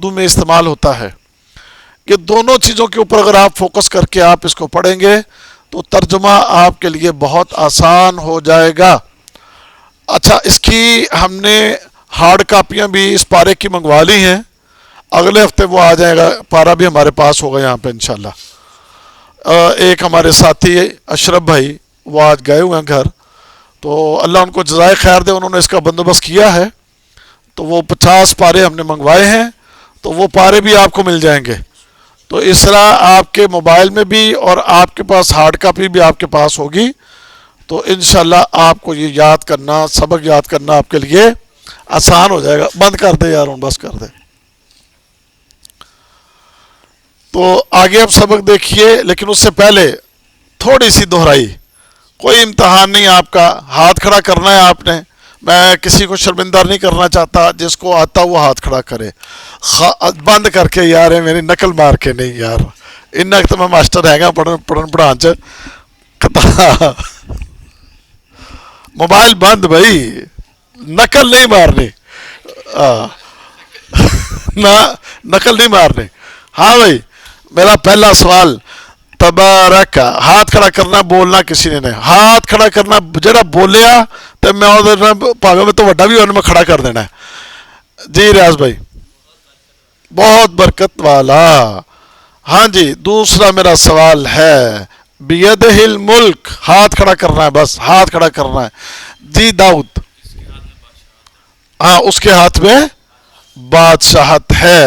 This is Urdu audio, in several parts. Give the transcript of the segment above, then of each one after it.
اردو میں استعمال ہوتا ہے. یہ دونوں چیزوں کے اوپر اگر آپ فوکس کر کے آپ اس کو پڑھیں گے تو ترجمہ آپ کے لیے بہت آسان ہو جائے گا. اچھا، اس کی ہم نے ہارڈ کاپیاں بھی اس پارے کی منگوا لی ہیں، اگلے ہفتے وہ آ جائے گا، پارا بھی ہمارے پاس ہوگا یہاں پہ انشاءاللہ. ایک ہمارے ساتھی اشرف بھائی وہ آج گئے ہوئے ہیں گھر، تو اللہ ان کو جزائے خیر دے، انہوں نے اس کا بندوبست کیا ہے. تو وہ 50 پارے ہم نے منگوائے ہیں، تو وہ پارے بھی آپ کو مل جائیں گے. تو اس طرح آپ کے موبائل میں بھی اور آپ کے پاس ہارڈ کاپی بھی آپ کے پاس ہوگی، تو انشاءاللہ آپ کو یہ یاد کرنا، سبق یاد کرنا آپ کے لیے آسان ہو جائے گا. بند کر دے یار، بس کر دے. تو آگے اب سبق دیکھیے، لیکن اس سے پہلے تھوڑی سی دہرائی. کوئی امتحان نہیں آپ کا، ہاتھ کھڑا کرنا ہے آپ نے. میں کسی کو شرمندہ نہیں کرنا چاہتا، جس کو آتا وہ ہاتھ کھڑا کرے. بند کر کے یار میری نقل مار کے نہیں یار، ان تو میں ماسٹر ہے گا پڑھان چ. موبائل بند بھائی، نقل نہیں مارنی، نقل نہیں مارنی. ہاں بھائی، میرا پہلا سوال تبارک، ہاتھ کھڑا کرنا، بولنا کسی نے نہیں. ہاتھ کھڑا کرنا جڑا بولیا تو میں پاگل میں تو وڈا بھی ہونے میں کھڑا کر دینا ہے. جی ریاض بھائی، بہت برکت والا. ہاں جی، دوسرا میرا سوال ہے بیدہ الملک، ہاتھ کھڑا کرنا ہے، بس ہاتھ کھڑا کرنا ہے. جی داؤد، ہاں اس کے ہاتھ میں بادشاہت ہے.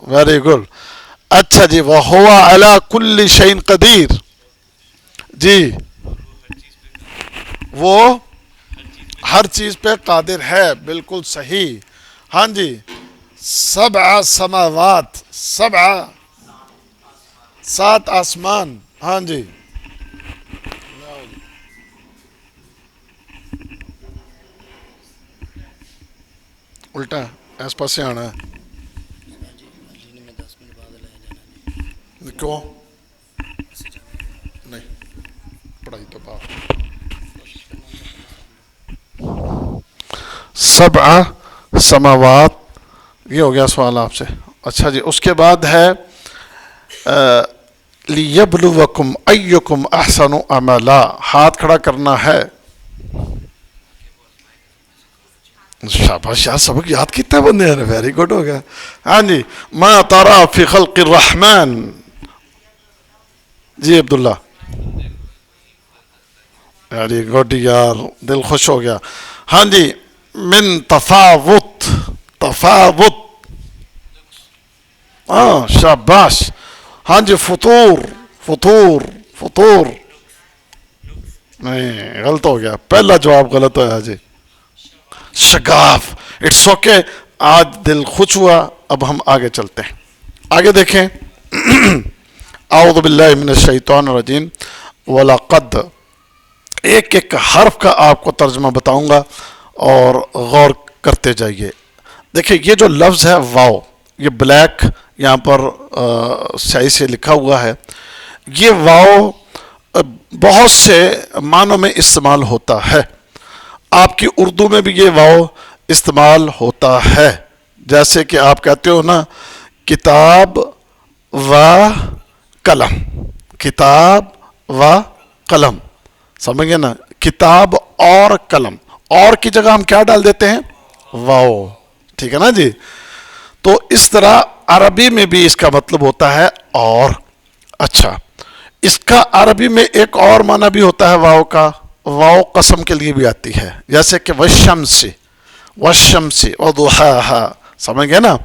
Very good. اچھا جی، وَهُوَ عَلَى كُلِّ شَيْءٍ قَدِيرٌ. جی وہ ہر چیز پہ قادر ہے، بالکل صحیح. ہاں جی، سبع سماوات، سبع، 7 آسمان. ہاں جی، الٹا اس پاس سے آنا ہے. کیوں نہیں، پڑھائی تو بات. سبع سماوات، یہ ہو گیا سوال آپ سے. اچھا جی، اس کے بعد ہے لیبلوکم ایکم احسن عملا، ہاتھ کھڑا کرنا ہے. شاباش یار، سبق یاد کتنا بندے ہیں، ویری گڈ ہو گیا. ہاں جی، ما ترى فی خلق الرحمن. جی عبداللہ، ویری گڈ یار، دل خوش ہو گیا. ہاں جی، من تفاوت، تفاوت، ہاں شاباش. ہاں جی، فطور، فطور، فطور. نہیں، غلط ہو گیا، پہلا جواب غلط ہوا جی. شگاف، اٹس اوکے. آج دل خوش ہوا. اب ہم آگے چلتے ہیں. آگے دیکھیں. اعوذ باللہ من الشیطان الرجیم. وَلَقَدْ، ایک ایک حرف کا آپ کو ترجمہ بتاؤں گا اور غور کرتے جائیے. دیکھیں یہ جو لفظ ہے واو، یہ بلیک یہاں پر سیاہی سے لکھا ہوا ہے. یہ واو بہت سے معنوں میں استعمال ہوتا ہے. آپ کی اردو میں بھی یہ واو استعمال ہوتا ہے. جیسے کہ آپ کہتے ہو نا، کتاب و قلم، کتاب و قلم، سمجھ گئے نا؟ کتاب اور قلم، اور کی جگہ ہم کیا ڈال دیتے ہیں؟ واو. ٹھیک ہے نا جی؟ تو اس طرح عربی میں بھی اس کا مطلب ہوتا ہے اور. اچھا، اس کا عربی میں ایک اور معنی بھی ہوتا ہے واو کا. واو قسم کے لیے بھی آتی ہے، جیسے کہ والشمس، والشمس وضحاها، سمجھ گئے نا؟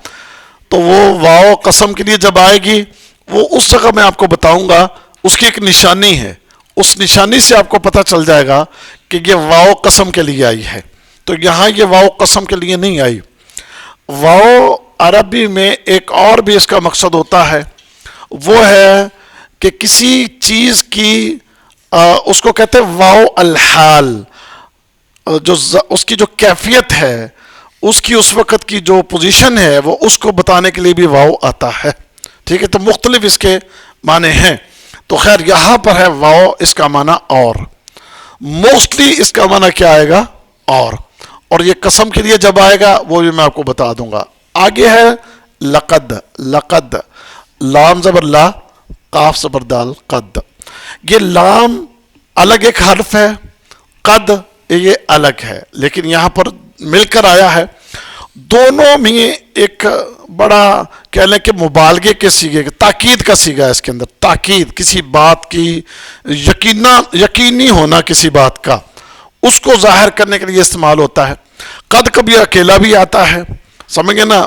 تو وہ واو قسم کے لیے جب آئے گی، وہ اس جگہ میں آپ کو بتاؤں گا، اس کی ایک نشانی ہے. اس نشانی سے آپ کو پتہ چل جائے گا کہ یہ واو قسم کے لیے آئی ہے. تو یہاں یہ واو قسم کے لیے نہیں آئی. واو عربی میں ایک اور بھی اس کا مقصد ہوتا ہے، وہ ہے کہ کسی چیز کی اس کو کہتے ہیں واو الحال، جو اس کی جو کیفیت ہے، اس کی اس وقت کی جو پوزیشن ہے، وہ اس کو بتانے کے لیے بھی واو آتا ہے. ٹھیک ہے، تو مختلف اس کے معنی ہیں. تو خیر یہاں پر ہے واو، اس کا معنی اور. موسٹلی اس کا معنی کیا آئے گا؟ اور یہ قسم کے لیے جب آئے گا وہ بھی میں آپ کو بتا دوں گا. آگے ہے لقد لقد لام زبر لا، قاف زبر دال قد. یہ لام الگ ایک حرف ہے، قد یہ الگ ہے، لیکن یہاں پر مل کر آیا ہے. دونوں میں ایک بڑا کہہ لیں کہ مبالغے کے سیگے، تاکید کا سیگا ہے اس کے اندر. تاکید کسی بات کی یقینی ہونا کسی بات کا، اس کو ظاہر کرنے کے لیے استعمال ہوتا ہے. قد کبھی اکیلا بھی آتا ہے، سمجھ گئے نا.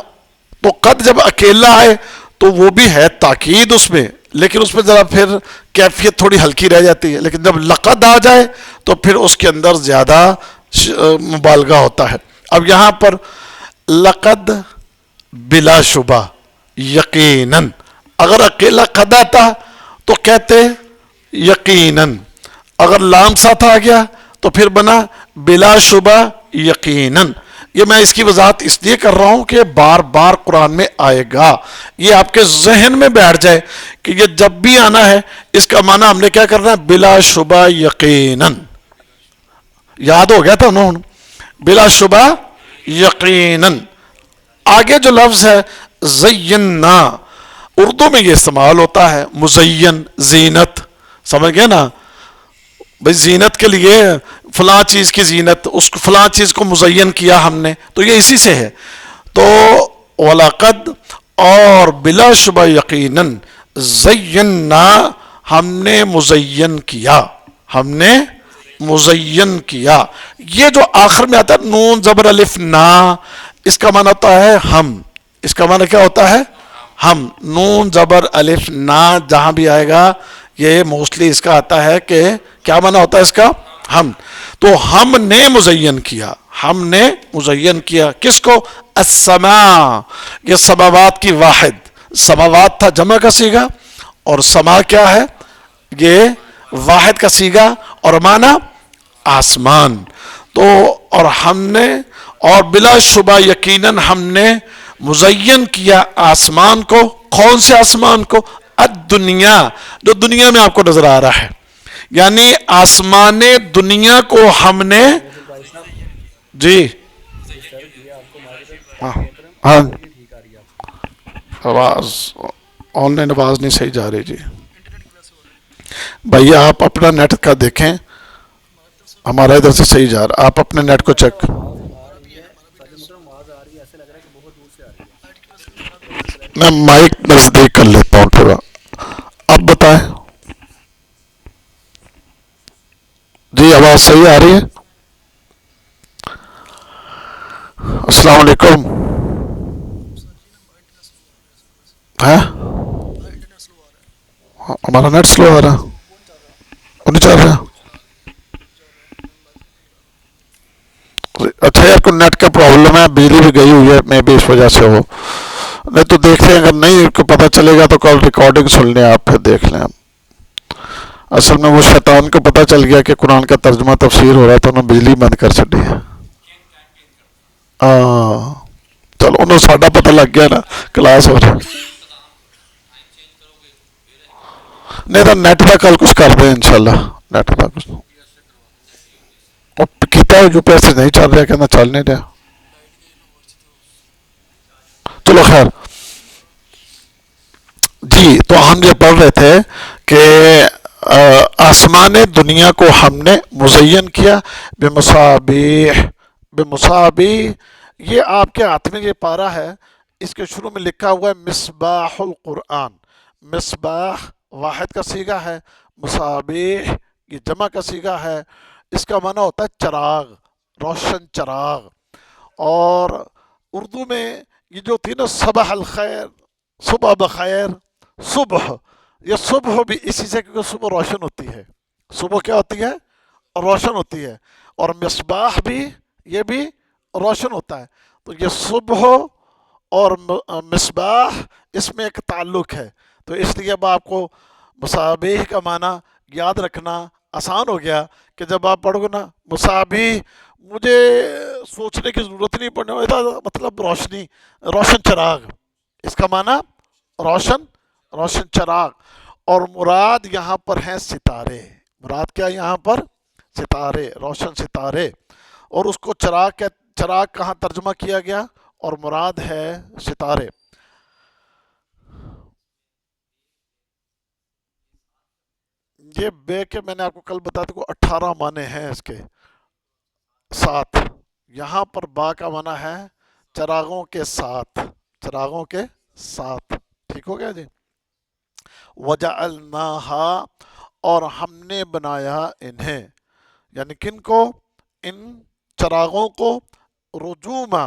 تو قد جب اکیلا آئے تو وہ بھی ہے تاکید اس میں، لیکن اس میں ذرا پھر کیفیت تھوڑی ہلکی رہ جاتی ہے. لیکن جب لقد آ جائے تو پھر اس کے اندر زیادہ مبالغہ ہوتا ہے. اب یہاں پر لقد بلا شبہ یقیناً، اگر اکیلا قد آتا تو کہتے یقیناً، اگر لام ساتھ آ گیا تو پھر بنا بلا شبہ یقیناً. یہ میں اس کی وضاحت اس لیے کر رہا ہوں کہ بار بار قرآن میں آئے گا، یہ آپ کے ذہن میں بیٹھ جائے کہ یہ جب بھی آنا ہے اس کا معنی ہم نے کیا کرنا ہے، بلا شبہ یقیناً. یاد ہو گیا تھا انہوں، بلا شبہ یقیناً. آگے جو لفظ ہے زینا، اردو میں یہ استعمال ہوتا ہے مزین، زینت، سمجھ گئے نا بھئی. زینت کے لیے فلاں چیز کی زینت، اس کو فلاں چیز کو مزین کیا ہم نے، تو یہ اسی سے ہے. تو وَلَقَدْ اور بلا شبہ یقیناً زینا، ہم نے مزین کیا، ہم نے مزین کیا. یہ جو آخر میں آتا ہے نون زبر الف نا، اس کا معنی ہوتا ہے ہم. اس کا معنی کیا ہوتا ہے؟ ہم. نون زبر الف نا جہاں بھی آئے گا یہ موسٹلی اس کا آتا ہے کہ کیا معنی ہوتا ہے اس کا؟ ہم. تو ہم نے مزین کیا، ہم نے مزین کیا کس کو؟ السماء. یہ سماوات کی واحد، سماوات تھا جمع کا صیغہ، اور سما کیا ہے؟ یہ واحد کا صیغہ، اور معنی آسمان. تو اور ہم نے، اور بلا شبہ یقیناً ہم نے مزین کیا آسمان کو. کون سے آسمان کو؟ الدنیا، جو دنیا میں آپ کو نظر آ رہا ہے. یعنی آسمان دنیا کو ہم نے، جی ہاں آواز آن لائن آواز نہیں صحیح جا رہی. جی بھائی آپ اپنا نیٹ کا دیکھیں، ہمارا ادھر سے صحیح جا رہا، آپ اپنے نیٹ کو چیک. میں مائک نزدیک کر لیتا ہوں تھوڑا. اب بتائیں. جی آواز صحیح آ رہی ہے؟ السلام علیکم. ہے ہمارا نیٹ سلو آ رہا، وہ نہیں چل رہا. اچھا یار کوئی نیٹ کا پرابلم ہے، بجلی بھی گئی ہوئی ہے، میں بھی اس وجہ سے ہو. نہیں تو دیکھ لیں، اگر نہیں کو پتہ چلے گا تو کال ریکارڈنگ سن لیں آپ، پھر دیکھ لیں. اصل میں وہ شیطان کو پتہ چل گیا کہ قرآن کا ترجمہ تفسیر ہو رہا ہے تو انہوں نے بجلی بند کر چڑی ہے. چلو انہوں ساڈا پتہ لگ گیا نا کلاس ہو رہی. نہیں تو نیٹ کا کل کچھ کر دیں انشاءاللہ. نیٹ کا کچھ کیتا ہے جو پیسے نہیں چل رہا، کہنا چل نہیں رہا. چلو خیر. جی تو ہم یہ پڑھ رہے تھے کہ آسمان دنیا کو ہم نے مزین کیا بمصابیح. بمصابیح، یہ آپ کے ہاتھ میں یہ پارہ ہے، اس کے شروع میں لکھا ہوا ہے مصباح القرآن. مصباح واحد کا صیغہ ہے، مصابیح یہ جمع کا صیغہ ہے. اس کا معنی ہوتا ہے چراغ، روشن چراغ. اور اردو میں یہ جو تھی نا صباح الخیر، صبح بخیر، صبح، یہ صبح بھی اسی سے، کیونکہ صبح روشن ہوتی ہے. صبح کیا ہوتی ہے؟ روشن ہوتی ہے. اور مصباح بھی، یہ بھی روشن ہوتا ہے. تو یہ صبح اور مصباح اس میں ایک تعلق ہے. تو اس لیے اب آپ کو مصابیح کا معنی یاد رکھنا آسان ہو گیا کہ جب آپ پڑھو گے نا مصابیح، مجھے سوچنے کی ضرورت نہیں پڑنے والا، مطلب روشنی، روشن چراغ. اس کا معنی روشن، روشن چراغ. اور مراد یہاں پر ہیں ستارے. مراد کیا یہاں پر؟ ستارے، روشن ستارے. اور اس کو چراغ کہاں ترجمہ کیا گیا؟ اور مراد ہے ستارے. یہ بے کے میں نے آپ کو کل بتایا تھا کہ 18 معنی ہیں اس کے 7. یہاں پر با کا معنی ہے چراغوں کے ساتھ، چراغوں کے ساتھ. ٹھیک ہو گیا جی. وجعلناها، اور ہم نے بنایا انہیں، یعنی کن کو؟ ان چراغوں کو، رجوما،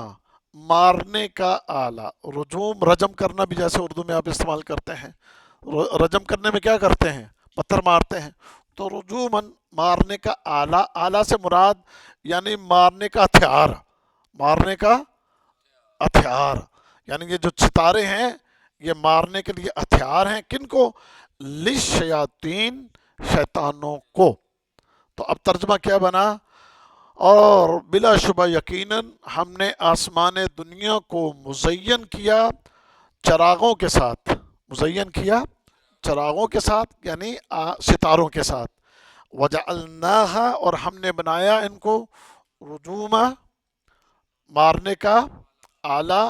مارنے کا آلہ. رجوم رجم کرنا بھی جیسے اردو میں آپ استعمال کرتے ہیں. رجم کرنے میں کیا کرتے ہیں؟ پتھر مارتے ہیں. تو رجومن مارنے کا آلہ، آلہ سے مراد یعنی مارنے کا ہتھیار، مارنے کا ہتھیار. یعنی یہ جو ستارے ہیں یہ مارنے کے لیے ہتھیار ہیں. کن کو؟ للشیاطین، شیطانوں کو. تو اب ترجمہ کیا بنا؟ اور بلا شبہ یقیناً ہم نے آسمان دنیا کو مزین کیا چراغوں کے ساتھ. مزین کیا چراغوں کے ساتھ یعنی ستاروں کے ساتھ. وجعلناها، اور ہم نے بنایا ان کو، رجوما، مارنے کا آلہ،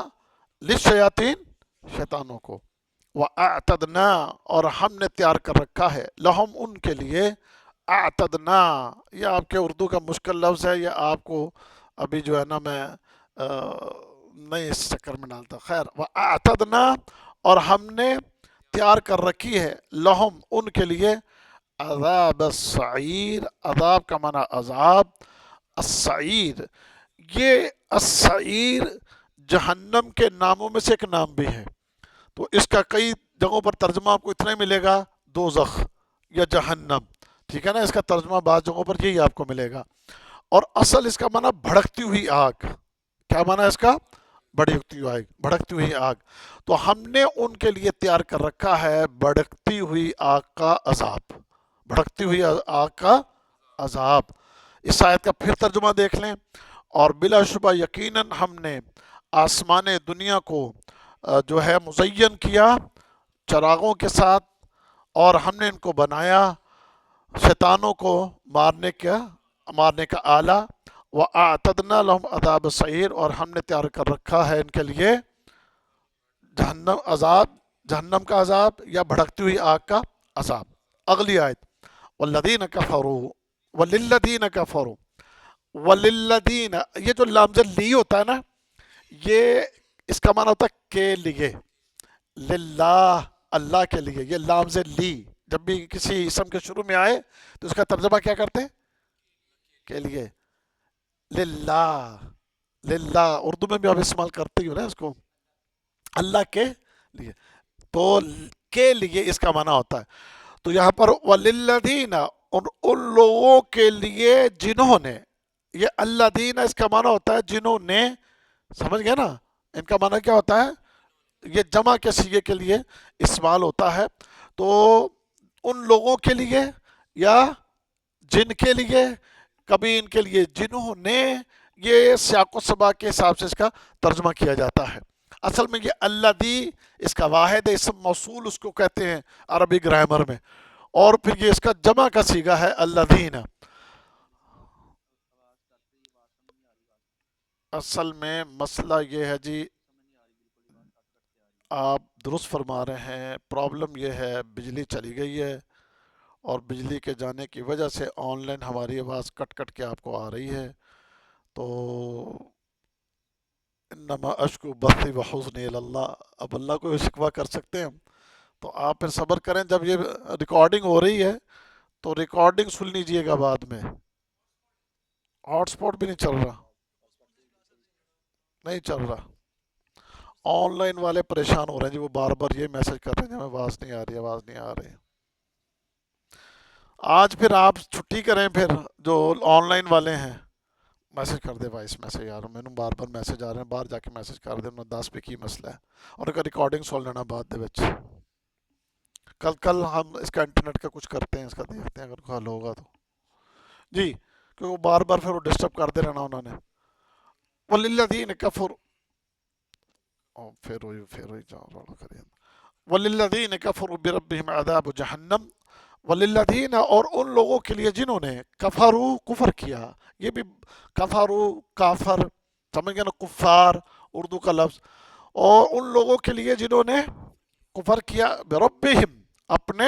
للشیاطین، شیطانوں کو. وَأَعْتَدْنَا، اور ہم نے تیار کر رکھا ہے، لہم، ان کے لیے، اعتدنا، یہ آپ کے اردو کا مشکل لفظ ہے، یہ آپ کو ابھی جو ہے نا میں نہیں اس چکر میں ڈالتا. خیر، وَأَعْتَدْنَا، اور ہم نے تیار کر رکھی ہے، لہم، ان کے لیے، عذاب السعیر، عذاب کا معنی عذاب، السعیر، یہ السعیر جہنم کے ناموں میں سے ایک نام بھی ہے. تو اس کا کئی جگہوں پر ترجمہ آپ کو اتنا ہی ملے گا، دوزخ یا جہنم. ٹھیک ہے نا، اس کا ترجمہ بعض جگہوں پر یہی آپ کو ملے گا. اور اصل اس کا معنی بھڑکتی ہوئی آگ. کیا معنی ہے اس کا؟ بھڑکتی ہوئی آگ، بھڑکتی ہوئی آگ. تو ہم نے ان کے لیے تیار کر رکھا ہے بھڑکتی ہوئی آگ کا عذاب، بھڑکتی ہوئی آگ کا عذاب. اس آیت کا پھر ترجمہ دیکھ لیں. اور بلا شبہ یقیناً ہم نے آسمان دنیا کو جو ہے مزین کیا چراغوں کے ساتھ، اور ہم نے ان کو بنایا شیطانوں کو مارنے کا آلہ. وَأَعْتَدْنَا لَهُمْ عَذَابَ السَّعِيرِ، اور ہم نے تیار کر رکھا ہے ان کے لیے جہنم عذاب، جہنم کا عذاب یا بھڑکتی ہوئی آگ کا عذاب. اگلی آیت، وَالَّذِينَ كَفَرُوا وَلِلَّذِينَ كَفَرُوا. وَلِلَّذِينَ، یہ جو لامز لی ہوتا ہے نا، یہ اس کا معنی ہوتا ہے کے لیے، للہ، اللہ کے لیے. یہ لامز لی جب بھی کسی اسم کے شروع میں آئے تو اس کا ترجمہ کیا کرتے ہیں؟ کے لیے، للہ. للہ اردو میں بھی آپ استعمال کرتے ہی ہو نا اس کو، اللہ کے لیے. تو کے لیے اس کا معنی ہوتا ہے. تو یہاں پر وَلِلَّذِينَ، ان لوگوں کے لیے جنہوں نے، یہ اللہ دین اس کا معنی ہوتا ہے جنہوں نے. سمجھ گئے نا؟ ان کا معنی کیا ہوتا ہے؟ یہ جمع کے سیغے کے لیے استعمال ہوتا ہے. تو ان لوگوں کے لیے یا جن کے لیے، کبھی ان کے لیے جنہوں نے، یہ سیاق و سباق کے حساب سے اس کا ترجمہ کیا جاتا ہے. اصل میں یہ اللہ دی اس کا واحد اسم موصول اس کو کہتے ہیں عربی گرامر میں، اور پھر یہ اس کا جمع کا صیغہ ہے اللہ دین. اصل میں مسئلہ یہ ہے جی، آپ درست فرما رہے ہیں. پرابلم یہ ہے بجلی چلی گئی ہے، اور بجلی کے جانے کی وجہ سے آن لائن ہماری آواز کٹ کٹ کے آپ کو آ رہی ہے. تو انما اشکو بثی و حزنی اللہ، اب اللہ کو شکوہ کر سکتے ہیں ہم. تو آپ پھر صبر کریں، جب یہ ریکارڈنگ ہو رہی ہے تو ریکارڈنگ سن لیجئے گا بعد میں. ہاٹ سپاٹ بھی نہیں چل رہا، نہیں چل رہا. آن لائن والے پریشان ہو رہے ہیں جی، وہ بار بار یہ میسج کر رہے ہیں ہمیں آواز نہیں آ رہی، آواز نہیں آ رہی. آج پھر آپ چھٹی کریں، پھر جو آن لائن والے ہیں میسج کر دے وائس میسج. یار میں بار بار میسج آ رہے ہیں، باہر جا کے میسج کر دے. میں دس پہ کی مسئلہ ہے، اور ایک ریکارڈنگ سن لینا بعد دے وچ. کل ہم اس کا انٹرنیٹ کا کچھ کرتے ہیں، اس کا دیکھتے ہیں اگر حل ہوگا تو جی، کیونکہ وہ بار بار پھر وہ ڈسٹرب کرتے رہنا انہوں نے. وَلِلَّذِينَ كَفَرُوا، پھر وہی جاؤ روڑا کریں. وَلِلَّذِينَ كَفَرُوا بِرَبِّهِمْ عَذَابُ جَهَنَّمْ. وَلِلَّذِينَ، اور ان لوگوں کے لیے جنہوں نے کفروا، کفر کیا. یہ بھی کفروا، کافر، سمجھ گئے نا، کفار اردو کا لفظ. اور ان لوگوں کے لیے جنہوں نے کفر کیا بربہم، اپنے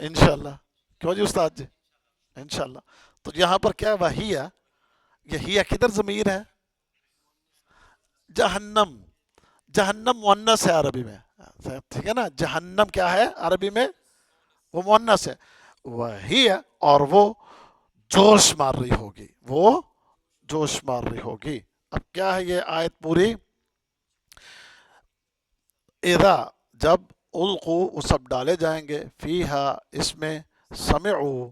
انشاءاللہ. کیوں جی استاد جی؟ انشاءاللہ. تو یہاں پر کیا وحیہ، یہ ہیہ کدھر ضمیر ہے؟ جہنم. جہنم مؤنث ہے عربی میں، ٹھیک ہے نا. جہنم کیا ہے عربی میں؟ وہ مؤنث ہے. وہی ہے، اور وہ جوش مار رہی ہوگی، وہ جوش مار رہی ہوگی. اب کیا ہے یہ آیت پوری؟ اذا جب، القو وہ سب ڈالے جائیں گے، فیہا اس میں، سمعو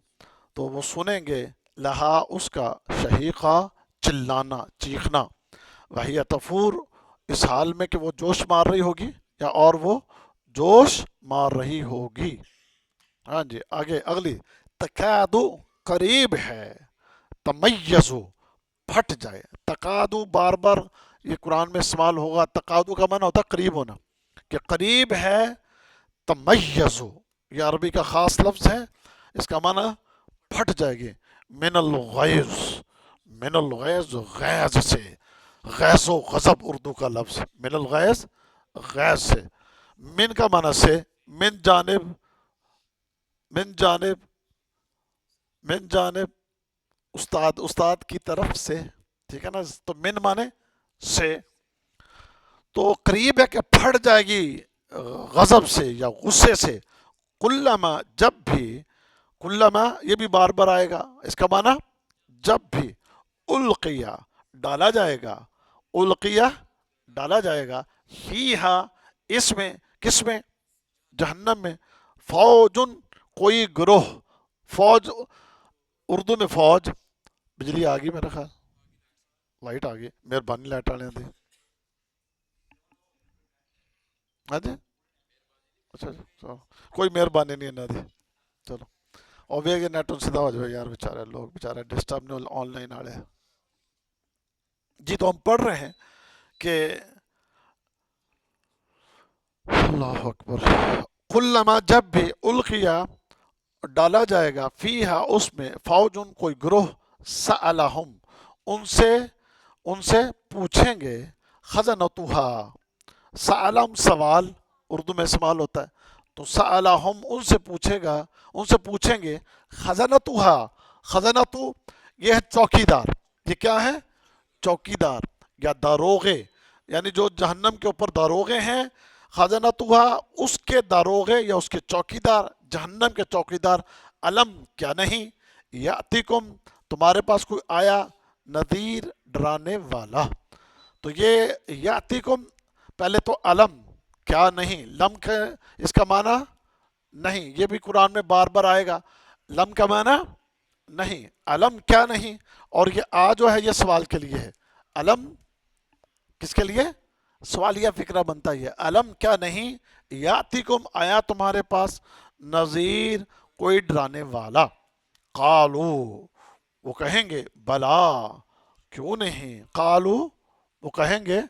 تو وہ سنیں گے، لہا اس کا، شہیقہ چلانا چیخنا، وہی تفور اس حال میں کہ وہ جوش مار رہی ہوگی، یا اور وہ جوش مار رہی ہوگی. ہاں جی آگے اگلی، تکادو قریب ہے، تمیزو پھٹ جائے. تقادو بار بار یہ قرآن میں استعمال ہوگا. تقادو کا معنی ہوتا ہے قریب ہونا، کہ قریب ہے. تمیزو یہ عربی کا خاص لفظ ہے، اس کا معنی پھٹ جائے گی. من الغیظ، من الغیظ غیظ سے، غیظ و غضب اردو کا لفظ. من الغیظ غیظ سے. من کا معنی سے، من جانب، من جانب، من جانب استاد، استاد کی طرف سے، ٹھیک ہے نا. تو من مانے سے، تو قریب ہے کہ پھٹ جائے گی غضب سے یا غصے سے. کلما جب بھی، کلما یہ بھی بار بار آئے گا، اس کا معنی جب بھی، القیا ڈالا جائے گا، القیا ڈالا جائے گا، فیہا اس میں، کس میں؟ جہنم میں. فوجن کوئی گروہ، فوج اردو میں فوج. بجلی آ گئی میرا خیال، لائٹ آ گئی، مہربانی لائٹ آنے دی. ہاں جی اچھا اچھا چلو. کوئی مہربانی نہیں ہے نہ دی. چلو اور بھی نیٹ سیدھا ہو جائے یار، بیچارے لوگ بیچارے ڈسٹرب نہیں آن لائن آ رہے ہیں. جی تو ہم پڑھ رہے ہیں کہ اللہ اکبر، کلما جب بھی، القیا ڈالا جائے گا، فیہا اس میں، فوجن کوئی گروہ، سألہم ان سے پوچھیں گے، خزنتہا. سألہم سوال اردو میں استعمال ہوتا ہے، تو سألہم ان سے پوچھے گا، ان سے پوچھیں گے، خزنتہا. خزنتو یہ ہے چوکیدار، یہ کیا ہے؟ چوکیدار یا داروغے، یعنی جو جہنم کے اوپر داروغے ہیں. خزنتہا اس کے داروغے یا اس کے چوکیدار، جہنم کے چوکیدار. علم کیا نہیں، یاتیکم تمہارے پاس کوئی آیا، نذیر ڈرانے والا. تو یہ یاتیکم، پہلے تو علم کیا نہیں، لم کا اس کا معنی نہیں، یہ بھی قرآن میں بار بار آئے گا. لم کا معنی نہیں، علم کیا نہیں. اور یہ آ جو ہے یہ سوال کے لیے ہے. علم کس کے لیے؟ سوالیہ فکرہ بنتا ہے. علم کیا نہیں، یاتیکم آیا تمہارے پاس، نذیر کوئی ڈرانے والا. قالو وہ کہیں گے، بلا کیوں نہیں. قالو وہ کہیں گے،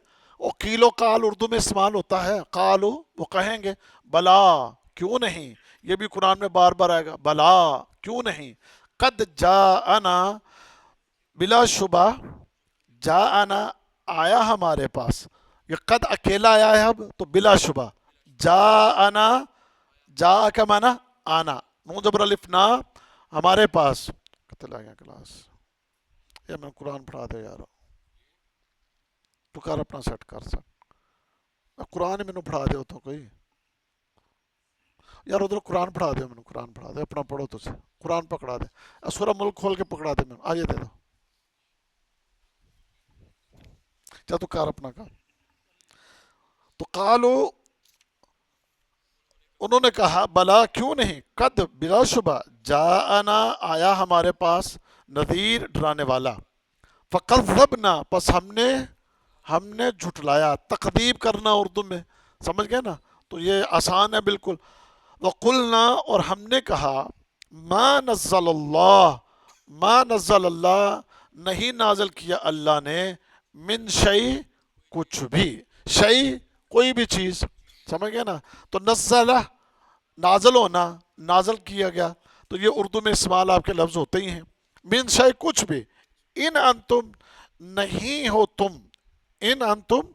وہ قیل و قال اردو میں استعمال ہوتا ہے. قالو وہ کہیں گے، بلا کیوں نہیں. یہ بھی قرآن میں بار بار آئے گا، بلا کیوں نہیں. قد جاءنا بلا شبہ، جاءنا آیا ہمارے پاس. یہ قد اکیلا آیا ہے اب تو بلا شبہ. جاءنا، جا کا معنی آنا، نون زبر الف نا، ہمارے پاس. کتنا گیا کلاس یہ میں قرآن پڑھا دے یار، تو کر اپنا سیٹ کر سک قرآن مینوں پڑھا دے تو کوئی یار ادھر قرآن پڑھا دے، مینوں قرآن پڑھا دے، اپنا پڑھو تو سے قرآن پکڑا دے. سورہ ملک کھول کے پکڑا دے، میں آئیے دے دو. چا تو کر اپنا کام. تو قالو انہوں نے کہا، بلا کیوں نہیں، قد بلا شبہ، جاءنا آیا ہمارے پاس، نذیر ڈرانے والا. فکذبنا پس ہم نے جھٹلایا. تکذیب کرنا اردو میں سمجھ گئے نا، تو یہ آسان ہے بالکل. وقلنا اور ہم نے کہا، ما نزل اللہ، ما نزل اللہ نہیں نازل کیا اللہ نے، من شیء کچھ بھی، شیء کوئی بھی چیز، سمجھ گئے نا. تو نزلہ نازل ہونا، نازل کیا گیا، تو یہ اردو میں استعمال آپ کے لفظ ہوتے ہی ہیں. من شیء کچھ بھی، ان انتم نہیں ہو تم، ان انتم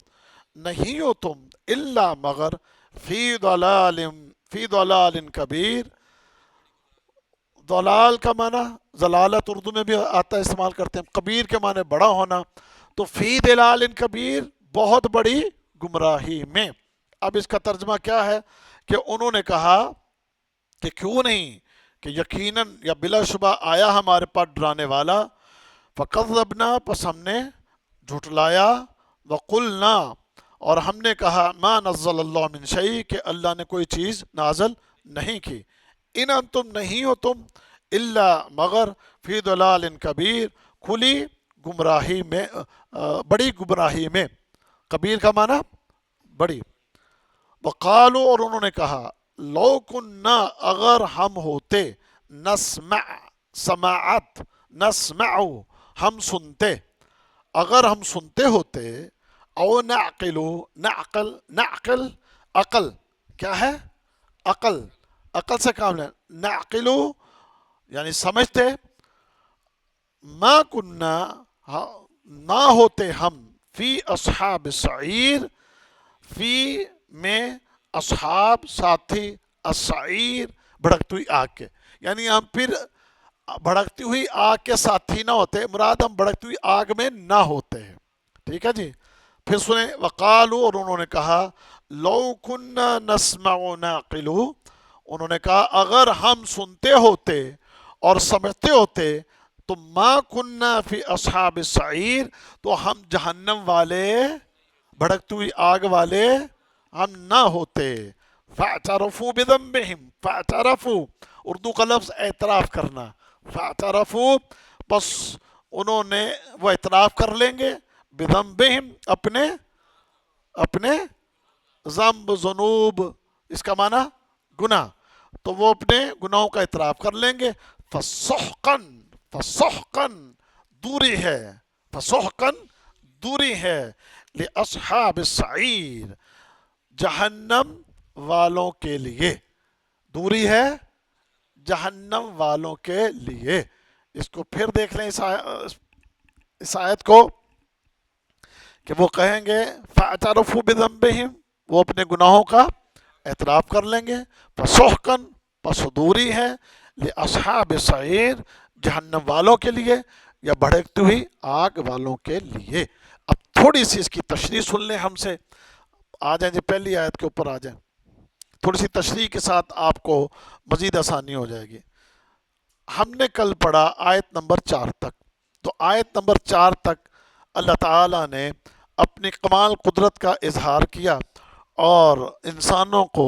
نہیں ہو تم، الا مگر، فی ضلال کبیر ضلال کا معنی ضلالت اردو میں بھی آتا ہے، استعمال کرتے ہیں. کبیر کے معنی بڑا ہونا. تو فی دلال کبیر، بہت بڑی گمراہی میں. اب اس کا ترجمہ کیا ہے کہ انہوں نے کہا کہ کیوں نہیں، کہ یقیناً یا بلا شبہ آیا ہمارے پاس ڈرانے والا. فکذبنا، پس ہم نے جھٹلایا. وقلنا، اور ہم نے کہا ما نزل اللہ من شیء، کہ اللہ نے کوئی چیز نازل نہیں کی. ان انتم، نہیں ہو تم، الا مگر فی ضلال کبیر، کھلی گمراہی میں، بڑی گمراہی میں. کبیر کا معنی بڑی. وقالو، اور انہوں نے کہا لو کننا، اگر ہم ہوتے، نسمع، سماعت، نسمع، ہم سنتے، اگر ہم سنتے ہوتے، او نعقل، نعقل، نعقل، عقل، کیا ہے؟ عقل، عقل سے کام لیں. نعقل یعنی سمجھتے. ما کننا، نہ ہوتے ہم، فی اصحاب السعیر، فی میں، اصحاب ساتھی، السعیر بھڑکتی ہوئی آگ کے. یعنی ہم پھر بھڑکتی ہوئی آگ کے ساتھی نہ ہوتے، مراد ہم بھڑکتی ہوئی آگ میں نہ ہوتے ہیں. ٹھیک ہے جی. پھر سنیں، وقالو، اور انہوں نے کہا لو کننا نسمع نعقل، انہوں نے کہا اگر ہم سنتے ہوتے اور سمجھتے ہوتے تو ما کننا فی اصحاب السعیر، تو ہم جہنم والے، بھڑکتی ہوئی آگ والے ہم نہ ہوتے. فاعترفوا بذنبہم، فاعترفوا اردو کا لفظ اعتراف کرنا. فاعترفوا، بس انہوں نے، وہ اعتراف کر لیں گے، بذنبہم، اپنے ذنب، ذنوب، اس کا معنی گناہ، تو وہ اپنے گناہوں کا اعتراف کر لیں گے. فسحقاً، فسحقاً دوری ہے، فسحقاً دوری ہے، لاصحاب السعیر، جہنم والوں کے لیے، دوری ہے جہنم والوں کے لیے. اس کو پھر دیکھ لیں، اس آیت کو، کہ وہ کہیں گے فاعترفوا بذنبہم، وہ اپنے گناہوں کا اعتراف کر لیں گے. فسحقاً، پس دوری ہے، لاصحاب السعیر، جہنم والوں کے لیے، یا بھڑکتی ہوئی آگ والوں کے لیے. اب تھوڑی سی اس کی تشریح سن لیں ہم سے. آ جائیں جی پہلی آیت کے اوپر آ جائیں. تھوڑی سی تشریح کے ساتھ آپ کو مزید آسانی ہو جائے گی. ہم نے کل پڑھا آیت نمبر 4 تک. تو آیت نمبر 4 تک اللہ تعالیٰ نے اپنی کمال قدرت کا اظہار کیا، اور انسانوں کو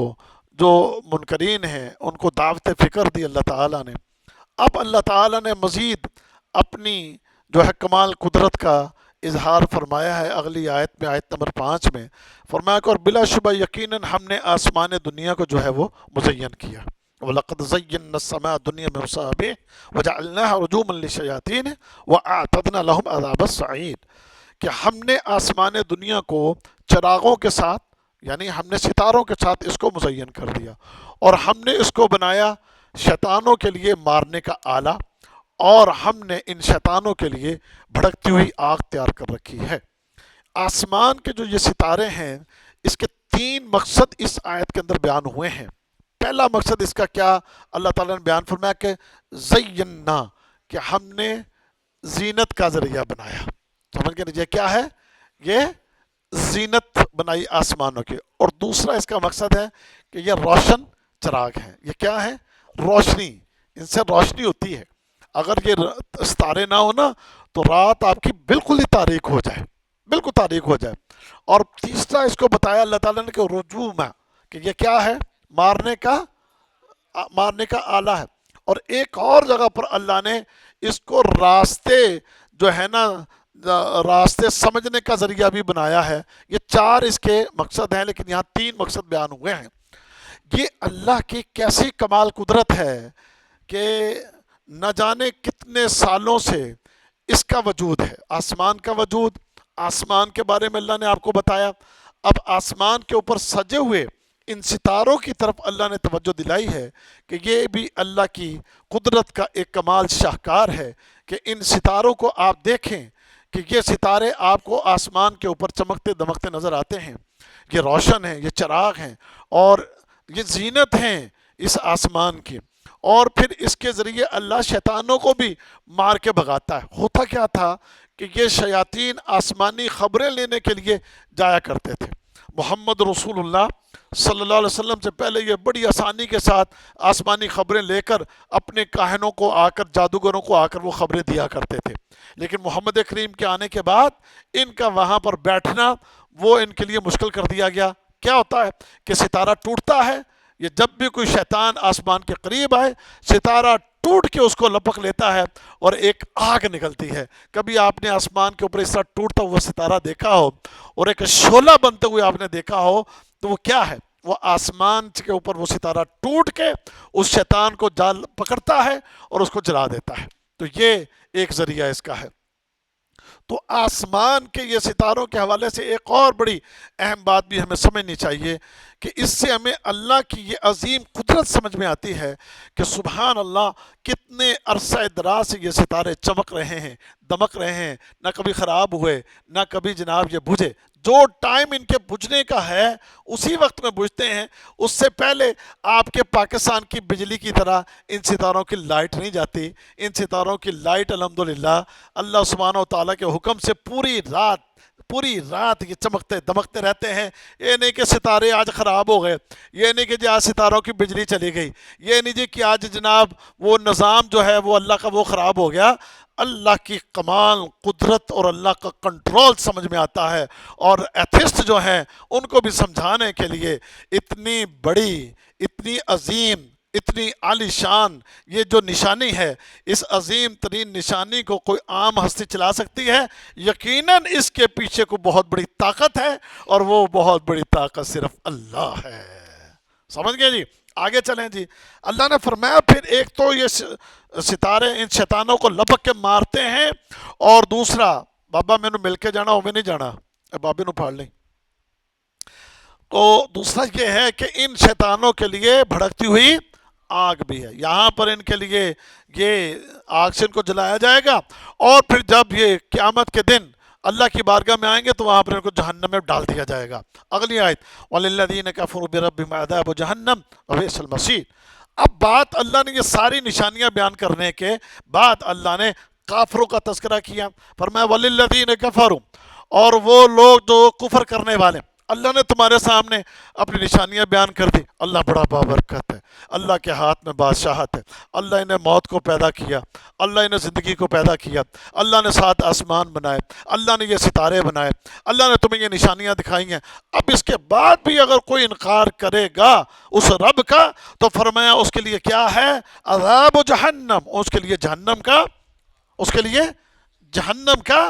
جو منکرین ہیں ان کو دعوت فکر دی اللہ تعالیٰ نے. اب اللہ تعالیٰ نے مزید اپنی جو ہے کمال قدرت کا اظہار فرمایا ہے اگلی آیت میں، آیت نمبر 5 میں. فرمایا کہ اور بلا شبہ یقیناً ہم نے آسمان دنیا کو جو ہے وہ مزین کیا. وَلَقَدْ زَيَّنَّا السَّمَاءَ الدُّنْيَا بِمَصَابِيحَ وَجَعَلْنَاهَا رُجُومًا لِلشَّيَاطِينِ وَأَعْتَدْنَا لَهُمْ عَذَابَ السَّعِيرِ، کہ ہم نے آسمان دنیا کو چراغوں کے ساتھ، یعنی ہم نے ستاروں کے ساتھ اس کو مزین کر دیا، اور ہم نے اس کو بنایا شیطانوں کے لیے مارنے کا آلہ، اور ہم نے ان شیطانوں کے لیے بھڑکتی ہوئی آگ تیار کر رکھی ہے. آسمان کے جو یہ ستارے ہیں، اس کے 3 مقصد اس آیت کے اندر بیان ہوئے ہیں. پہلا مقصد اس کا کیا اللہ تعالیٰ نے بیان فرمایا کہ زینا، کہ ہم نے زینت کا ذریعہ بنایا. سمجھ گئے یہ کیا ہے؟ یہ زینت بنائی آسمانوں کی. اور دوسرا اس کا مقصد ہے کہ یہ روشن چراغ ہیں. یہ کیا ہے؟ روشنی، ان سے روشنی ہوتی ہے. اگر یہ ستارے نہ ہو نا تو رات آپ کی بالکل ہی تاریک ہو جائے، بالکل تاریک ہو جائے. اور تیسرا اس کو بتایا اللہ تعالیٰ نے کہ رجوم، کہ یہ کیا ہے؟ مارنے کا آلہ ہے. اور ایک اور جگہ پر اللہ نے اس کو راستے جو ہے نا، راستے سمجھنے کا ذریعہ بھی بنایا ہے. یہ 4 اس کے مقصد ہیں، لیکن یہاں 3 مقصد بیان ہوئے ہیں. یہ اللہ کی کیسی کمال قدرت ہے کہ نہ جانے کتنے سالوں سے اس کا وجود ہے. آسمان کا وجود، آسمان کے بارے میں اللہ نے آپ کو بتایا. اب آسمان کے اوپر سجے ہوئے ان ستاروں کی طرف اللہ نے توجہ دلائی ہے کہ یہ بھی اللہ کی قدرت کا ایک کمال شاہکار ہے کہ ان ستاروں کو آپ دیکھیں، کہ یہ ستارے آپ کو آسمان کے اوپر چمکتے دمکتے نظر آتے ہیں. یہ روشن ہیں، یہ چراغ ہیں، اور یہ زینت ہیں اس آسمان کی. اور پھر اس کے ذریعے اللہ شیطانوں کو بھی مار کے بھگاتا ہے۔ ہوتا کیا تھا کہ یہ شیاطین آسمانی خبریں لینے کے لیے جایا کرتے تھے۔ محمد رسول اللہ صلی اللہ علیہ وسلم سے پہلے یہ بڑی آسانی کے ساتھ آسمانی خبریں لے کر اپنے کاہنوں کو آ کر، جادوگروں کو آ کر وہ خبریں دیا کرتے تھے، لیکن محمد کریم کے آنے کے بعد ان کا وہاں پر بیٹھنا وہ ان کے لیے مشکل کر دیا گیا۔ کیا ہوتا ہے کہ ستارہ ٹوٹتا ہے، یہ جب بھی کوئی شیطان آسمان کے قریب آئے ستارہ ٹوٹ کے اس کو لپک لیتا ہے اور ایک آگ نکلتی ہے۔ کبھی آپ نے آسمان کے اوپر اس طرح ٹوٹتا ہوا ستارہ دیکھا ہو اور ایک شعلہ بنتے ہوئے آپ نے دیکھا ہو تو وہ کیا ہے؟ وہ آسمان کے اوپر وہ ستارہ ٹوٹ کے اس شیطان کو جال پکڑتا ہے اور اس کو جلا دیتا ہے۔ تو یہ ایک ذریعہ اس کا ہے۔ تو آسمان کے یہ ستاروں کے حوالے سے ایک اور بڑی اہم بات بھی ہمیں سمجھنی چاہیے کہ اس سے ہمیں اللہ کی یہ عظیم قدرت سمجھ میں آتی ہے کہ سبحان اللہ کتنے عرصہ دراز سے یہ ستارے چمک رہے ہیں، دمک رہے ہیں، نہ کبھی خراب ہوئے، نہ کبھی جناب یہ بجھے۔ جو ٹائم ان کے بجھنے کا ہے اسی وقت میں بجھتے ہیں، اس سے پہلے آپ کے پاکستان کی بجلی کی طرح ان ستاروں کی لائٹ نہیں جاتی۔ ان ستاروں کی لائٹ الحمدللہ اللہ سبحانہ و تعالیٰ کے حکم سے پوری رات یہ چمکتے دمکتے رہتے ہیں۔ یہ نہیں کہ ستارے آج خراب ہو گئے، یہ نہیں کہ جی آج ستاروں کی بجلی چلی گئی، یہ نہیں جی کہ آج جناب وہ نظام جو ہے وہ اللہ کا وہ خراب ہو گیا۔ اللہ کی کمال قدرت اور اللہ کا کنٹرول سمجھ میں آتا ہے، اور ایتھسٹ جو ہیں ان کو بھی سمجھانے کے لیے اتنی بڑی، اتنی عظیم، اتنی عالی شان یہ جو نشانی ہے، اس عظیم ترین نشانی کو کوئی عام ہستی چلا سکتی ہے؟ یقیناً اس کے پیچھے کو بہت بڑی طاقت ہے، اور وہ بہت بڑی طاقت صرف اللہ ہے۔ سمجھ گئے جی؟ آگے چلیں جی۔ اللہ نے فرمایا پھر ایک تو یہ ستارے ان شیطانوں کو لپک کے مارتے ہیں، اور دوسرا بابا میں نے مل کے جانا ہوئے نہیں جانا، بابے نو پھاڑ لیں۔ تو دوسرا یہ ہے کہ ان شیطانوں کے لیے بھڑکتی ہوئی آگ بھی ہے، یہاں پر ان کے لیے یہ آگ سے ان کو جلایا جائے گا، اور پھر جب یہ قیامت کے دن اللہ کی بارگاہ میں آئیں گے تو وہاں پر ان کو جہنم میں ڈال دیا جائے گا۔ اگلی آیت وَلِلَّذِينَ كَفَرُوا بِرَبِّهِمْ عَذَابُ جَهَنَّمَ وَبِئْسَ الْمَصِيرُ۔ اب بات اللہ نے یہ ساری نشانیاں بیان کرنے کے بعد اللہ نے کافروں کا تذکرہ کیا، فرمایا وَلِلَّذِينَ كَفَرُوا، اور وہ لوگ جو کفر کرنے والے، اللہ نے تمہارے سامنے اپنی نشانیاں بیان کر دی۔ اللہ بڑا بابرکت ہے، اللہ کے ہاتھ میں بادشاہت ہے، اللہ انہیں موت کو پیدا کیا، اللہ انہیں زندگی کو پیدا کیا، اللہ نے 7 آسمان بنائے، اللہ نے یہ ستارے بنائے، اللہ نے تمہیں یہ نشانیاں دکھائی ہیں۔ اب اس کے بعد بھی اگر کوئی انکار کرے گا اس رب کا تو فرمایا اس کے لیے کیا ہے؟ عذاب جہنم، اس کے لیے جہنم کا، اس کے لیے جہنم کا،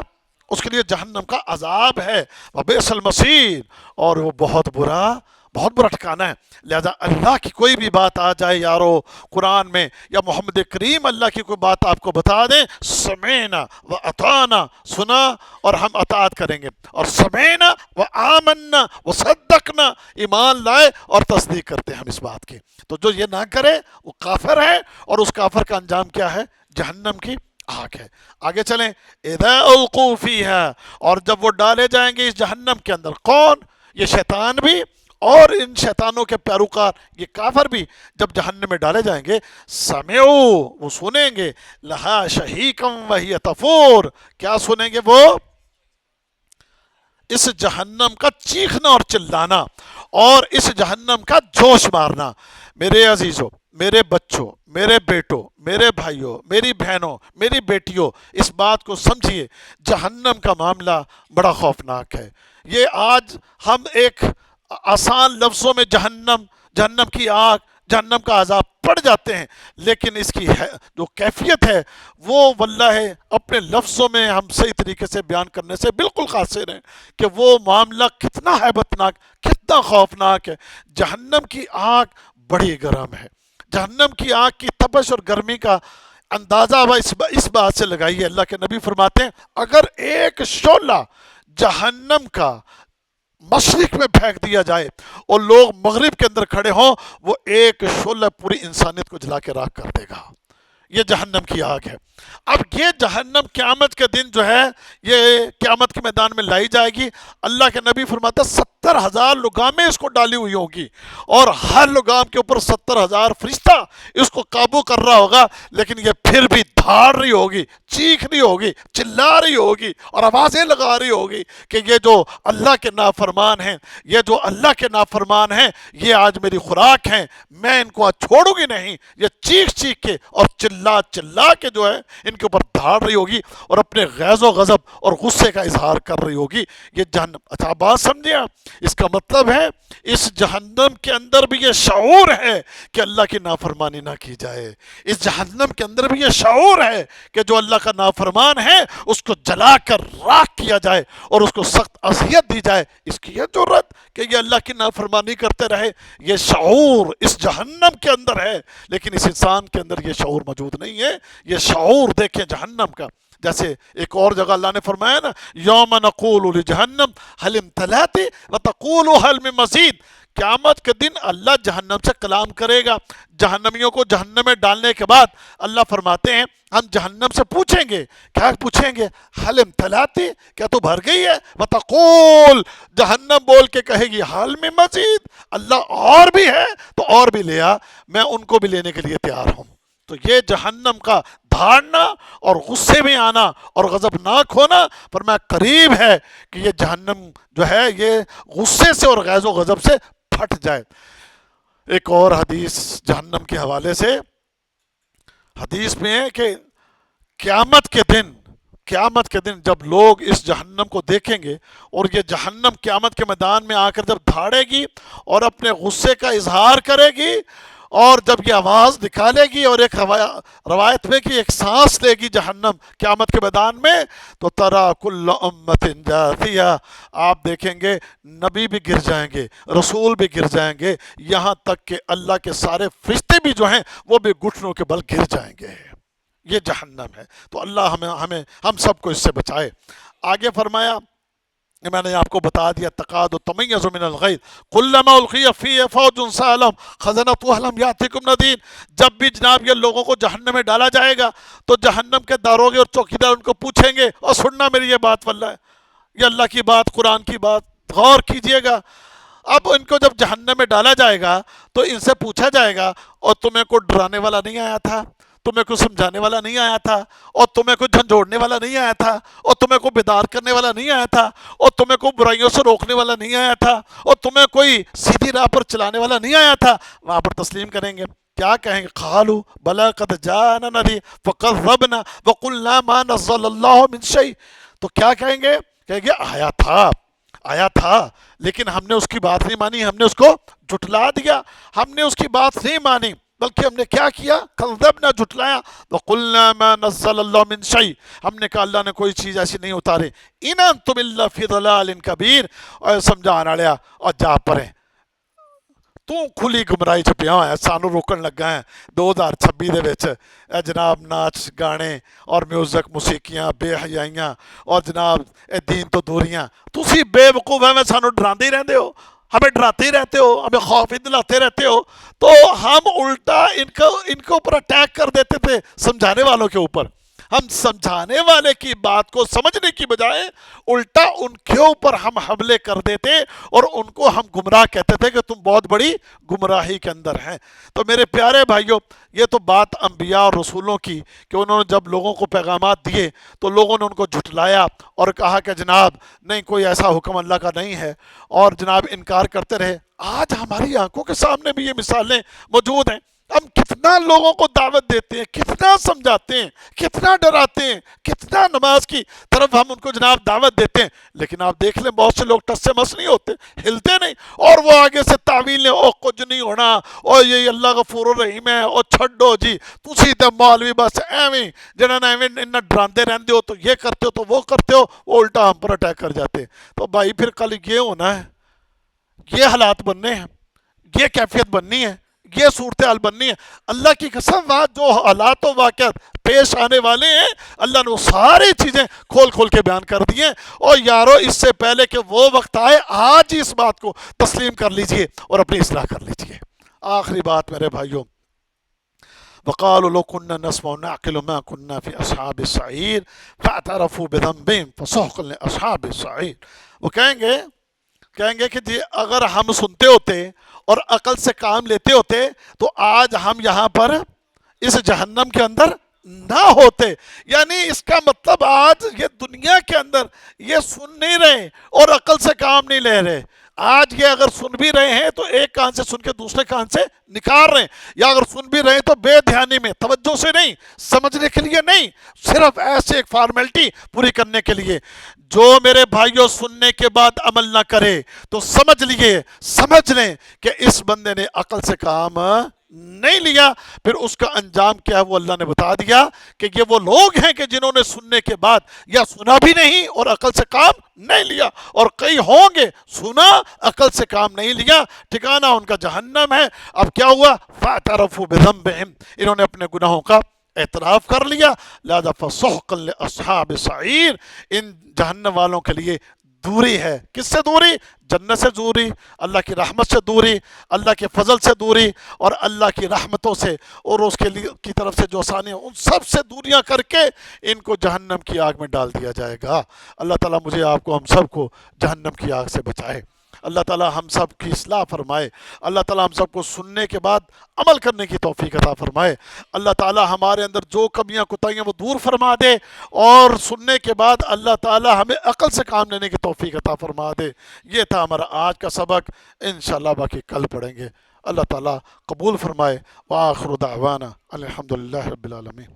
اس کے لیے جہنم کا عذاب ہے، وبئس المصیر، اور وہ بہت برا ٹھکانہ ہے۔ لہذا اللہ کی کوئی بھی بات آ جائے یارو قرآن میں، یا محمد کریم اللہ کی کوئی بات آپ کو بتا دیں، سمعنا و اطعنا، سنا اور ہم اطاعت کریں گے، اور سمعنا و آمنا و صدقنا، ایمان لائے اور تصدیق کرتے ہیں ہم اس بات کی۔ تو جو یہ نہ کرے وہ کافر ہے، اور اس کافر کا انجام کیا ہے؟ جہنم کی آگ ہے۔ آگے چلیں، اذا القوا فیہا، اور جب وہ ڈالے جائیں گے اس جہنم کے اندر، کون؟ یہ شیطان بھی اور ان شیطانوں کے پیروکار یہ کافر بھی جب جہنم میں ڈالے جائیں گے، سمعوا، وہ سنیں گے، لہا شہیقا وہی تفور، کیا سنیں گے وہ؟ اس جہنم کا چیخنا اور چلانا، اور اس جہنم کا جوش مارنا۔ میرے عزیزوں، میرے بچوں، میرے بیٹوں، میرے بھائیوں، میری بہنوں، میری بیٹیوں، اس بات کو سمجھیے، جہنم کا معاملہ بڑا خوفناک ہے۔ یہ آج ہم ایک آسان لفظوں میں جہنم کی آگ، جہنم کا عذاب پڑ جاتے ہیں، لیکن اس کی جو کیفیت ہے وہ واللہ اپنے لفظوں میں ہم صحیح طریقے سے بیان کرنے سے بالکل قاصر ہیں کہ وہ معاملہ کتنا ہیبتناک، کتنا خوفناک ہے۔ جہنم کی آگ بڑی گرم ہے۔ جہنم کی آگ کی تپش اور گرمی کا اندازہ اس بات سے لگائیے، اللہ کے نبی فرماتے ہیں اگر ایک شعلہ جہنم کا مشرق میں پھینک دیا جائے اور لوگ مغرب کے اندر کھڑے ہوں، وہ ایک شعلہ پوری انسانیت کو جلا کے راکھ کر دے گا۔ یہ جہنم کی آگ ہے۔ اب یہ جہنم قیامت کے دن جو ہے یہ قیامت کے میدان میں لائی جائے گی۔ اللہ کے نبی فرماتا ہے 70,000 لگامیں اس کو ڈالی ہوئی ہوں گی، اور ہر لگام کے اوپر 70,000 فرشتہ اس کو قابو کر رہا ہوگا، لیکن یہ پھر بھی دھاڑ رہی ہوگی، چیخ رہی ہوگی، چلا رہی ہوگی اور آوازیں لگا رہی ہوگی کہ یہ جو اللہ کے نافرمان ہیں، یہ جو اللہ کے نافرمان ہیں، یہ آج میری خوراک ہیں، میں ان کو آج چھوڑوں گی نہیں۔ یہ چیخ چیخ کے اور چلا چلا کے جو ہے ان کے اوپر دھاڑ رہی ہوگی اور اپنے غیظ و غضب اور غصے کا اظہار کر رہی ہوگی۔ یہ جہنم، اچھا بات سمجھے آپ؟ اس کا مطلب ہے اس جہنم کے اندر بھی یہ شعور ہے کہ اللہ کی نافرمانی نہ کی جائے، اس جہنم کے اندر بھی یہ شعور ہے کہ جو اللہ کا نافرمان ہے اس کو جلا کر راکھ کیا جائے اور اس کو سخت اذیت دی جائے۔ اس کی یہ جرت کہ یہ اللہ کی نافرمانی کرتے رہے، یہ شعور اس جہنم کے اندر ہے، لیکن اس انسان کے اندر یہ شعور موجود نہیں ہے۔ یہ شعور دیکھیں جہنم کا، جیسے ایک اور جگہ اللہ نے فرمایا نا، یوم نقول لجہنم حل امتلأت وتقول حل من مزید۔ قیامت کے دن اللہ جہنم سے کلام کرے گا، جہنمیوں کو جہنم میں ڈالنے کے بعد اللہ فرماتے ہیں ہم جہنم سے پوچھیں گے، کیا پوچھیں گے؟ حل امتلأت، کیا تو بھر گئی ہے؟ وتقول، جہنم بول کے کہے گی حل من مزید، اللہ اور بھی ہے تو اور بھی لے آ، میں ان کو بھی لینے کے لیے تیار ہوں۔ تو یہ جہنم کا دھاڑنا اور غصے میں آنا اور غضبناک ہونا، پر میں قریب ہے کہ یہ جہنم جو ہے یہ غصے سے اور غیظ و غضب سے پھٹ جائے۔ ایک اور حدیث جہنم کے حوالے سے، حدیث میں ہے کہ قیامت کے دن جب لوگ اس جہنم کو دیکھیں گے اور یہ جہنم قیامت کے میدان میں آ کر جب دھاڑے گی اور اپنے غصے کا اظہار کرے گی اور جب یہ آواز نکالے گی اور ایک روایت میں کہ ایک سانس لے گی جہنم قیامت کے میدان میں، تو ترا کل امت جاثیہ، آپ دیکھیں گے نبی بھی گر جائیں گے، رسول بھی گر جائیں گے، یہاں تک کہ اللہ کے سارے فرشتے بھی جو ہیں وہ بھی گھٹنوں کے بل گر جائیں گے۔ یہ جہنم ہے، تو اللہ ہم سب کو اس سے بچائے۔ آگے فرمایا، میں نے آپ کو بتا دیا، تقاد تمیز من الغیظ کلما القی فیہ فوج سألہم خزنتها الم یاتکم نذیر۔ جب بھی جناب یہ لوگوں کو جہنم میں ڈالا جائے گا تو جہنم کے داروغے اور چوکیدار ان کو پوچھیں گے، اور سننا میری یہ بات، واللہ یہ اللہ کی بات، قرآن کی بات، غور کیجئے گا۔ اب ان کو جب جہنم میں ڈالا جائے گا تو ان سے پوچھا جائے گا، اور تمہیں کوئی ڈرانے والا نہیں آیا تھا، تمہیں کوئی سمجھانے والا نہیں آیا تھا، اور تمہیں کوئی جھنجھوڑنے والا نہیں آیا تھا، اور تمہیں کوئی بیدار کرنے والا نہیں آیا تھا، اور تمہیں کوئی برائیوں سے روکنے والا نہیں آیا تھا، اور تمہیں کوئی سیدھی راہ پر چلانے والا نہیں آیا تھا۔ وہاں پر تسلیم کریں گے، کیا کہیں گے؟ قالوا بلی قد جاءنا نذیر فکذبنا وقلنا ما نزل اللہ من شیء۔ تو کیا کہیں گے؟ کہیں گے آیا تھا لیکن ہم نے اس کی بات نہیں مانی، ہم نے اس کو جھٹلا دیا، ہم نے اس کی بات نہیں مانی، بلکہ ہم نے کیا کیا؟ کذبنا، جھٹلایا۔ وقلنا ما نزل اللہ من شیء، ہم نے کہا اللہ نے کوئی چیز ایسی نہیں اتاری۔ ان انتم الا فی ضلال کبیر، اور سمجھانا لیا اور جا پڑے تو کھلی گمراہی چ پیا ہے، سانو روکن لگا ہے 2026 دے وچ اے جناب ناچ گانے اور میوزک، موسیقیاں، بے حیائیاں اور جناب اے دین تو دوریاں، تسی بے وقوف ہیں، سانو ڈراندے ہی رہندے ہو، ہمیں ڈراتے ہی رہتے ہو، ہمیں خوف ہی دلاتے رہتے ہو۔ تو ہم الٹا ان کے اوپر اٹیک کر دیتے تھے، سمجھانے والوں کے اوپر۔ ہم سمجھانے والے کی بات کو سمجھنے کی بجائے الٹا ان کے اوپر ہم حملے کر دیتے اور ان کو ہم گمراہ کہتے تھے کہ تم بہت بڑی گمراہی کے اندر ہیں۔ تو میرے پیارے بھائیوں، یہ تو بات انبیاء اور رسولوں کی کہ انہوں نے جب لوگوں کو پیغامات دیے تو لوگوں نے ان کو جھٹلایا اور کہا کہ جناب نہیں، کوئی ایسا حکم اللہ کا نہیں ہے، اور جناب انکار کرتے رہے۔ آج ہماری آنکھوں کے سامنے بھی یہ مثالیں موجود ہیں۔ ہم کتنا لوگوں کو دعوت دیتے ہیں، کتنا سمجھاتے ہیں، کتنا ڈراتے ہیں، کتنا نماز کی طرف ہم ان کو جناب دعوت دیتے ہیں، لیکن آپ دیکھ لیں بہت سے لوگ ٹس سے مس نہیں ہوتے، ہلتے نہیں، اور وہ آگے سے تعویلیں، او کچھ نہیں ہونا، اور یہ اللہ غفور الرحیم ہے، اور چھڈو جی تسی تے مولوی بس ایویں جنہاں نے ایویں انہاں ڈراندے رہندے ہو، تو یہ کرتے ہو تو وہ کرتے ہو، وہ الٹا ہم پر اٹیک کر جاتے ہیں۔ تو بھائی پھر کل یہ ہونا ہے، یہ حالات بننے ہیں، یہ کیفیت بننی ہے، یہ صورتحال بننی ہے۔ اللہ کی قسم، جو حالات و واقعات پیش آنے والے ہیں اللہ نے وہ ساری چیزیں کھول کھول کے بیان کر دی ہیں۔ اور یارو اس سے پہلے کہ وہ وقت آئے، آج ہی اس بات کو تسلیم کر لیجئے اور اپنی اصلاح کر لیجئے۔ آخری بات میرے بھائیوں، وقالوا لو كنا نسمع ونعقل ما كنا في اصحاب السعير فاعترفوا بذنبهم فسحقا لاصحاب السعير۔ وہ کہیں گے کہیں گے کہ جی اگر ہم سنتے ہوتے اور عقل سے کام لیتے ہوتے تو آج ہم یہاں پر اس جہنم کے اندر نہ ہوتے. یعنی اس کا مطلب آج یہ دنیا کے اندر یہ سن نہیں رہے اور عقل سے کام نہیں لے رہے. آج یہ اگر سن بھی رہے ہیں تو ایک کان سے سن کے دوسرے کان سے نکال رہے ہیں, یا اگر سن بھی رہے ہیں تو بے دھیانی میں, توجہ سے نہیں, سمجھنے کے لیے نہیں, صرف ایسے ایک فارمیلٹی پوری کرنے کے لیے. جو میرے بھائیوں سننے کے بعد عمل نہ کرے تو سمجھ لیں کہ اس بندے نے عقل سے کام نہیں لیا. پھر اس کا انجام کیا ہے وہ اللہ نے بتا دیا کہ یہ وہ لوگ ہیں کہ جنہوں نے سننے کے بعد یا سنا بھی نہیں اور عقل سے کام نہیں لیا, اور کئی ہوں گے سنا عقل سے کام نہیں لیا, ٹھکانہ ان کا جہنم ہے. اب کیا ہوا؟ فاعترفوا بذنبہم, انہوں نے اپنے گناہوں کا اعتراف کر لیا. لہذا فسحقا لاصحاب سعیر, ان جہنم والوں کے لیے دوری ہے. کس سے دوری؟ جنت سے دوری, اللہ کی رحمت سے دوری, اللہ کے فضل سے دوری, اور اللہ کی رحمتوں سے اور اس کے لیے کی طرف سے جو آسانیاں, ان سب سے دوریاں کر کے ان کو جہنم کی آگ میں ڈال دیا جائے گا. اللہ تعالیٰ مجھے آپ کو ہم سب کو جہنم کی آگ سے بچائے. اللہ تعالیٰ ہم سب کی اصلاح فرمائے. اللہ تعالیٰ ہم سب کو سننے کے بعد عمل کرنے کی توفیق عطا فرمائے. اللہ تعالیٰ ہمارے اندر جو کمیاں کوتاہیاں وہ دور فرما دے, اور سننے کے بعد اللہ تعالیٰ ہمیں عقل سے کام لینے کی توفیق عطا فرما دے. یہ تھا ہمارا آج کا سبق, انشاءاللہ باقی کل پڑھیں گے. اللہ تعالیٰ قبول فرمائے. وآخر دعوانا الحمدللہ رب العالمین.